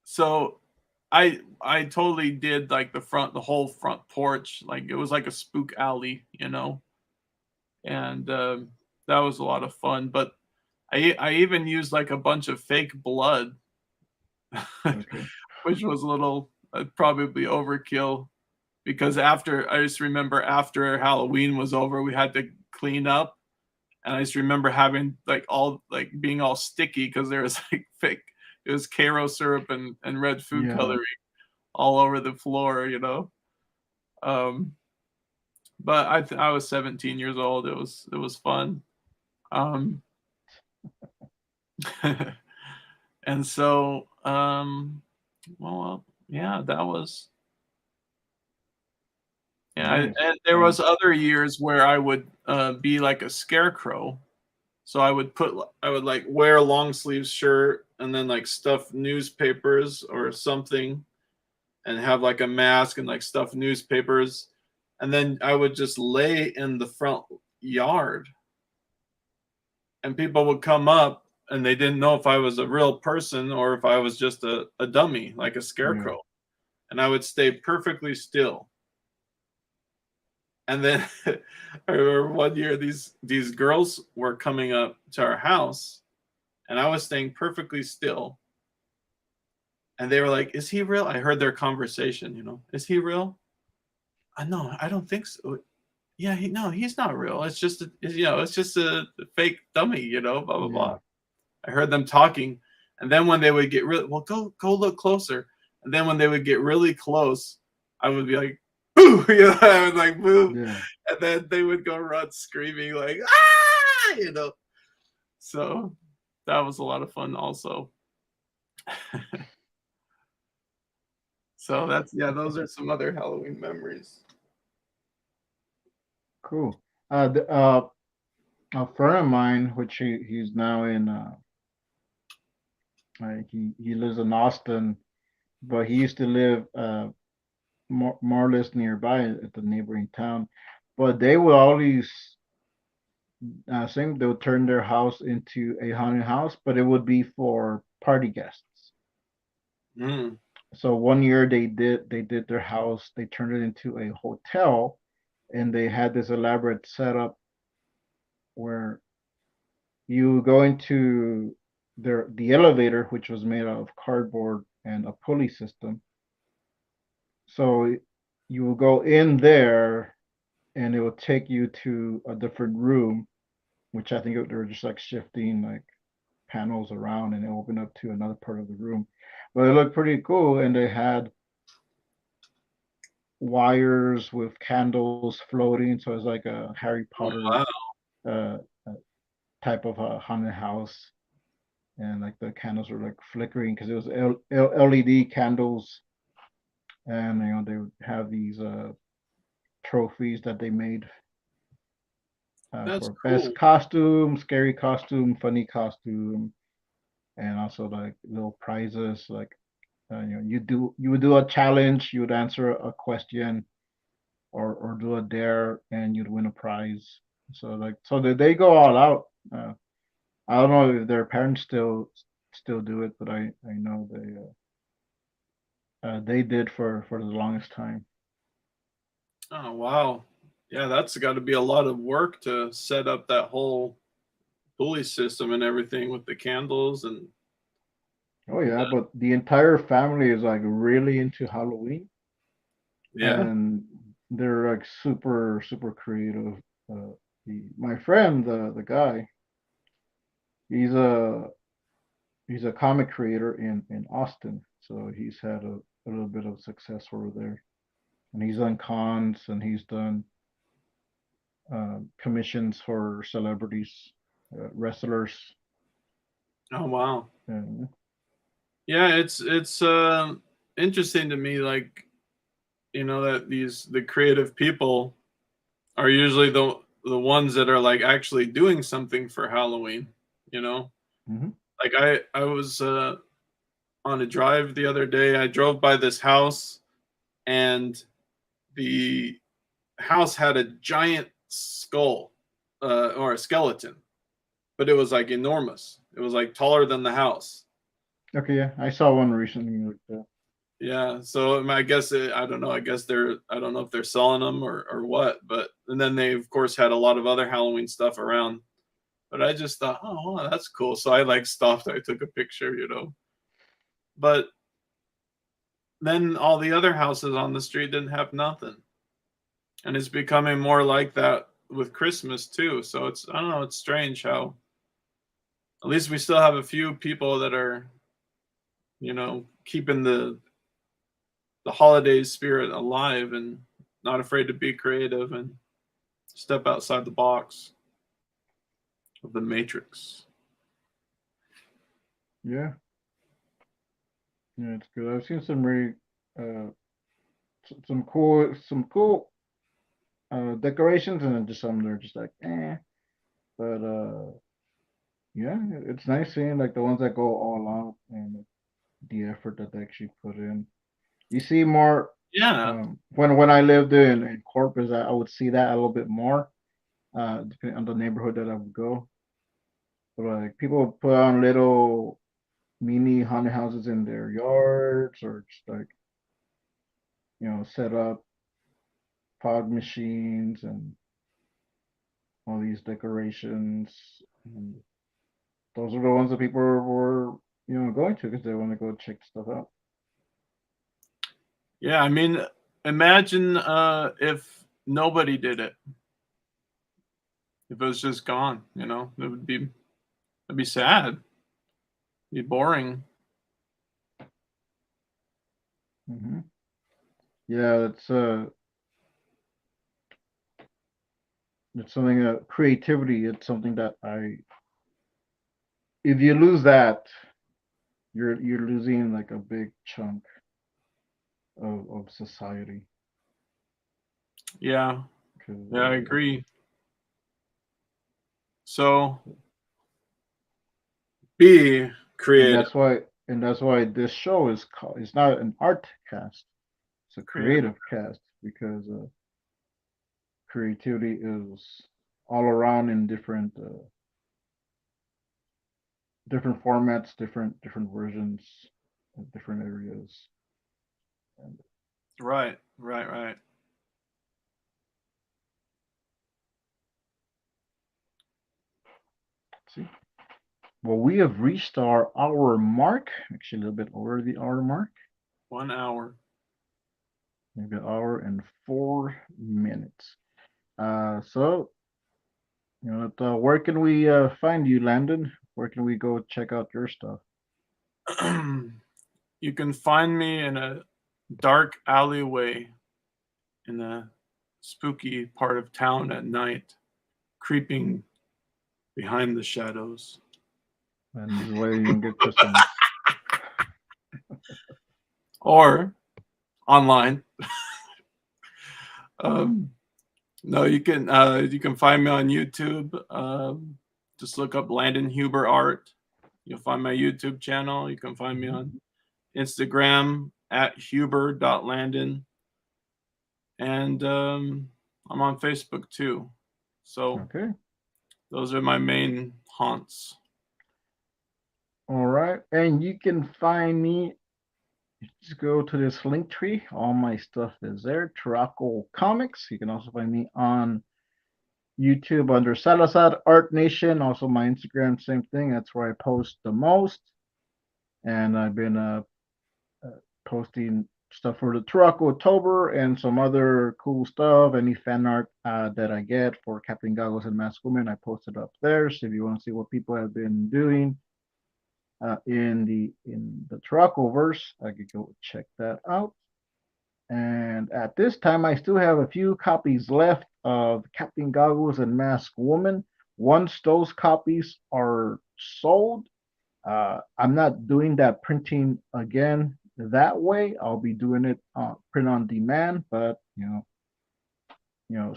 so I totally did like the whole front porch, like it was like a spook alley, and that was a lot of fun. But I even used like a bunch of fake blood, Okay. which was a little probably overkill, because after I just remember after Halloween was over, we had to clean up, and I just remember having like all like being all sticky because there was like fake, it was Karo syrup and red food Yeah. coloring all over the floor. Um, but I was 17 years old. It was fun. Um, and so well, yeah, that was, yeah. Nice. And there was other years where I would be like a scarecrow. So I would like wear a long sleeve shirt and then like stuff newspapers or something and have like a mask and like stuff newspapers, and then I would just lay in the front yard, and people would come up and they didn't know if I was a real person or if I was just a dummy, like a Yeah. scarecrow. And I would stay perfectly still. And then I remember one year these girls were coming up to our house and I was staying perfectly still. And they were like, "Is he real?" I heard their conversation, "Is he real?" No, I don't think so. Yeah, no, he's not real. It's just a fake dummy, blah blah blah. Yeah. I heard them talking, and then when they would get really, well, go look closer. And then when they would get really close, I would be like, "Boo!" I would like move, Yeah. and then they would go run screaming like, "Ah!" So that was a lot of fun, also. So those are some other Halloween memories. Cool. A friend of mine, which he's now in he lives in Austin, but he used to live more or less nearby at the neighboring town. But they would always same. They would turn their house into a haunted house, but it would be for party guests. Mm. So one year they did their house. They turned it into a hotel, and they had this elaborate setup where you go into the elevator, which was made out of cardboard and a pulley system. So you will go in there, and it will take you to a different room, which I think they were just like shifting like panels around, and it opened up to another part of the room. But it looked pretty cool, and they had wires with candles floating, so it's like a Harry Oh, Potter wow. uh, type of a haunted house, and like the candles were like flickering because it was LED candles, and they would have these trophies that they made. That's for best cool. costume, scary costume, funny costume, and also like little prizes. Like you would do a challenge, you would answer a question or do a dare, and you'd win a prize. So they go all out. I don't know if their parents still do it, but I know they did for the longest time. Oh wow. Yeah, that's got to be a lot of work to set up that whole pulley system and everything with the candles and Oh yeah, the, but the entire family is like really into Halloween, yeah. and they're like super creative. My friend, the guy, he's a he's a comic creator in Austin, so he's had a little bit of success over there, and he's done cons and he's done commissions for celebrities, wrestlers. Oh wow. And, Yeah, it's interesting to me, like, that the creative people are usually the ones that are like actually doing something for Halloween, you know? mm-hmm. Like I was on a drive the other day. I drove by this house and the house had a giant skull or a skeleton, but it was like enormous. It was like taller than the house. Okay, yeah, I saw one recently like that. Yeah, so I guess I don't know. I don't know if they're selling them or what. But and then they of course had a lot of other Halloween stuff around. But I just thought, oh, wow, that's cool. So I like stopped. I took a picture. But then all the other houses on the street didn't have nothing, and it's becoming more like that with Christmas too. So it's I don't know. It's strange how at least we still have a few people that are keeping the holiday spirit alive and not afraid to be creative and step outside the box of the matrix. Yeah, yeah, it's good. I've seen some really uh, some cool decorations, and then just some that are just like eh. But yeah, it's nice seeing like the ones that go all out and the effort that they actually put in. You see more Yeah. when I lived in Corpus, I would see that a little bit more, depending on the neighborhood that I would go. But like people would put on little mini haunted houses in their yards, or just like set up fog machines and all these decorations. And those are the ones that people were going to because they want to go check stuff out. Yeah. I mean, imagine if nobody did it. If it was just gone, it'd be sad. It'd be boring. Hmm. Yeah, it's something creativity. It's something that if you lose that, you're losing like a big chunk of society. Yeah. 'Cause, Yeah, I agree. So be and creative. that's why this show is called. It's not an art cast. It's a Creative. creative cast because creativity is all around in different formats, different versions, different areas. And Right. Right. Right. see, well, we have reached our hour mark. Actually, a little bit over the hour mark. 1 hour. Maybe an hour and 4 minutes. So where can we find you, Landon? Where can we go check out your stuff? You can find me in a dark alleyway in a spooky part of town at night, creeping behind the shadows. And this is why you don't get Christmas. Or online. um, No, you can find me on YouTube. Just look up Landon Huber Art. You'll find my YouTube channel. You can find me on Instagram at huber.landon. And I'm on Facebook too. So Okay. those are my main haunts. All right. And you can find me, just go to this link tree. All my stuff is there. Turaco Comics. You can also find me on YouTube under Salazar Nation. Also my Instagram, same thing. That's where I post the most. And I've been posting stuff for the Turaco October and some other cool stuff. Any fan art that I get for Captain Goggles and Mask Woman, I posted up there. So if you want to see what people have been doing in the Turaco verse, I could go check that out. And at this time, I still have a few copies left of Captain Goggles and Mask Woman. Once those copies are sold, I'm not doing that printing again that way. I'll be doing it print on demand, but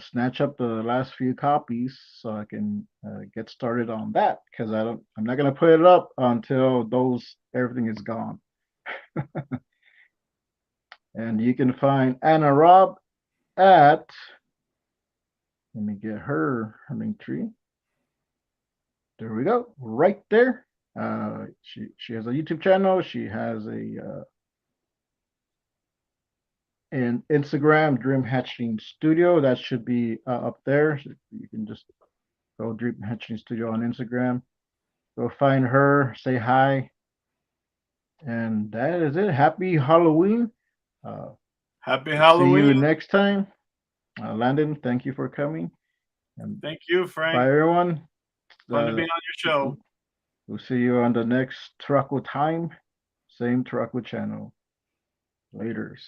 snatch up the last few copies so I can get started on that because I'm not gonna put it up until everything is gone. And you can find Anna Raub at, let me get her link tree. There we go, right there. She has a YouTube channel. She has an Instagram, Dream Hatchling Studio. That should be up there. So you can just go Dream Hatchling Studio on Instagram. Go find her, say hi, and that is it. Happy Halloween. Happy See you Halloween. next time. Landon, thank you for coming. And thank you, Frank. Bye, everyone. Fun to be on your show. We'll see you on the next Turaco time. Same Turaco channel. Laters.